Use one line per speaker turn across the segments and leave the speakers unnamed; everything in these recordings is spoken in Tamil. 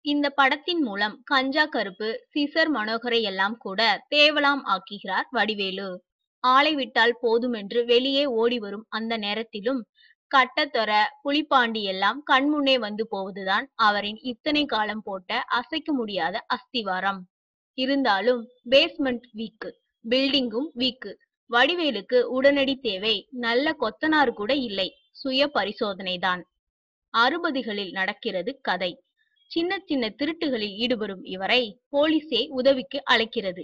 இந்த படத்தின் மூலம் கஞ்சா கருப்பு, சிசர் மனோகரை எல்லாம் கூட தேவலாம் ஆக்குகிறார் வடிவேலு. ஆளை விட்டால் போதுமென்று வெளியே ஓடி வரும் அந்த நேரத்திலும் கட்டத்தொர, புலிப்பாண்டி எல்லாம் கண்முன்னே வந்து போவதுதான் அவரின் இத்தனை காலம் போட்ட அசைக்க முடியாத அஸ்திவாரம். இருந்தாலும் பேஸ்மெண்ட் வீக்கு, பில்டிங்கும் வீக்கு. வடிவேலுக்கு உடனடி தேவை நல்ல கொத்தனார் கூட இல்லை, சுய பரிசோதனைதான். 60களில் நடக்கிறது கதை. சின்ன சின்ன திருட்டுகளில் ஈடுபடும் இவரை போலீசே உதவிக்கு அழைக்கிறது.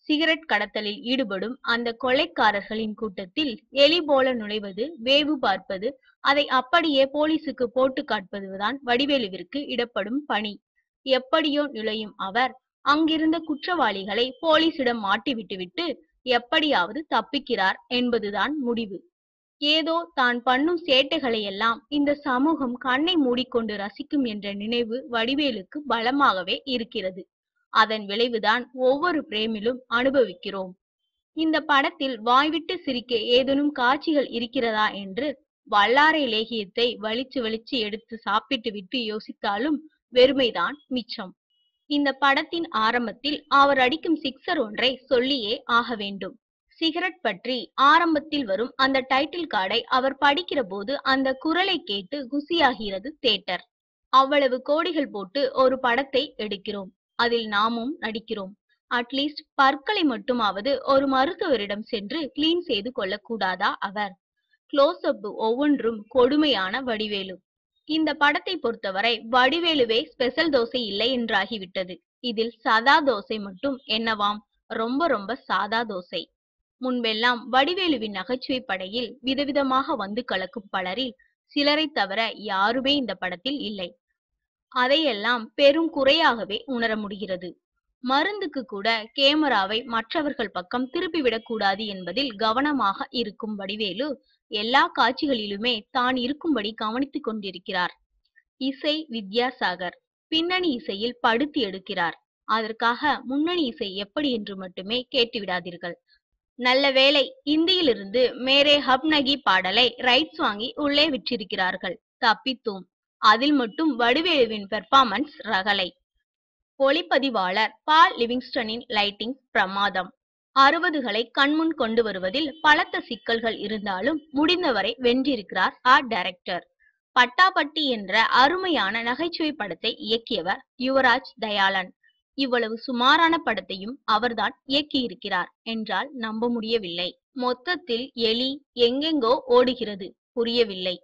சிகரெட் கடத்தலில் ஈடுபடும் அந்த கொலைக்காரர்களின் கூட்டத்தில் எலி போல நுழைவது, வேவு பார்ப்பது, அதை அப்படியே போலீசுக்கு போட்டு காட்டுவதுதான் வடிவேலுவிற்கு இடப்படும் பணி. எப்படியோ நுழையும் அவர் அங்கிருந்த குற்றவாளிகளை போலீசிடம் மாட்டி விட்டுவிட்டு எப்படியாவது தப்பிக்கிறார் என்பதுதான் முடிவு. ஏதோ தான் பண்ணும் சேட்டைகளையெல்லாம் இந்த சமூகம் கண்ணை மூடிக்கொண்டு ரசிக்கும் என்ற நினைவு வடிவேலுக்கு பலமாகவே இருக்கிறது. அதன் விளைவுதான் ஒவ்வொரு பிரேமிலும் அனுபவிக்கிறோம். இந்த படத்தில் வாய்விட்டு சிரிக்க ஏதேனும் காட்சிகள் இருக்கிறதா என்று வல்லாரை லேகியத்தை வலிச்சு வலிச்சு எடுத்து சாப்பிட்டு விட்டு யோசித்தாலும் வெறுமைதான் மிச்சம். இந்த படத்தின் ஆரம்பத்தில் அவர் அடிக்கும் சிக்ஸர் ஒன்றை சொல்லியே ஆக வேண்டும். சிகரெட் பற்றி ஆரம்பத்தில் வரும் அந்த டைட்டில் கார்டை அவர் படிக்கிற போது அந்த குரலை கேட்டு குசியாகிறது தியேட்டர். அவ்வளவு கோடிகள் போட்டு ஒரு படத்தை எடுக்கிறோம், அதில் நாமும் நடிக்கிறோம். அட்லீஸ்ட் பற்களை மட்டுமாவது ஒரு மருத்துவரிடம் சென்று கிளீன் செய்து கொள்ளக்கூடாதா அவர்? க்ளோஸ் அப் ஒவ்வொன்றும் கொடுமையான வடிவேலு. இந்த படத்தை பொறுத்தவரை வடிவேலுவே ஸ்பெஷல் தோசை இல்லை என்றாகிவிட்டது. இதில் சதா தோசை மட்டும் என்னவாம், ரொம்ப ரொம்ப சாதா தோசை. முன்பெல்லாம் வடிவேலுவின் நகைச்சுவை படையில் விதவிதமாக வந்து கலக்கும் பலரில் சிலரை தவிர யாருமே இந்த படத்தில் இல்லை. அதையெல்லாம் பெரும் குறையாகவே உணர முடிகிறது. மருந்துக்கு கூட கேமராவை மற்றவர்கள் பக்கம் திருப்பிவிடக் கூடாது என்பதில் கவனமாக இருக்கும் வடிவேலு எல்லா காட்சிகளிலுமே தான் இருக்கும்படி கவனித்துக் கொண்டிருக்கிறார். இசை வித்யாசாகர், பின்னணி இசையில் படுத்தி எடுக்கிறார். அதற்காக முன்னணி இசை எப்படி என்று மட்டுமே கேட்டுவிடாதீர்கள். நல்ல வேளை இந்தியிலிருந்து மேரே ஹப் நகி பாடலை ரைட்ஸ் வாங்கி உள்ளே விற்றிருக்கிறார்கள், தப்பித்தோம். அதில் மட்டும் வடிவேலுவின் பெர்ஃபார்மன்ஸ் ரகளை. ஒளிப்பதிவாளர் பால் லிவிங்ஸ்டனின் லைட்டிங் பிரமாதம். 60களை கண்முன் கொண்டு வருவதில் பலத்த சிக்கல்கள் இருந்தாலும் முடிந்தவரை வென்றிருக்கிறார் டைரக்டர். பட்டாபட்டி என்ற அருமையான நகைச்சுவை படத்தை இயக்கியவர் யுவராஜ் தயாளன். இவ்வளவு சுமாரான படத்தையும் அவர்தான் இயக்கியிருக்கிறார் என்றால் நம்ப முடியவில்லை. மொத்தத்தில் எலி எங்கெங்கோ ஓடுகிறது, புரியவில்லை.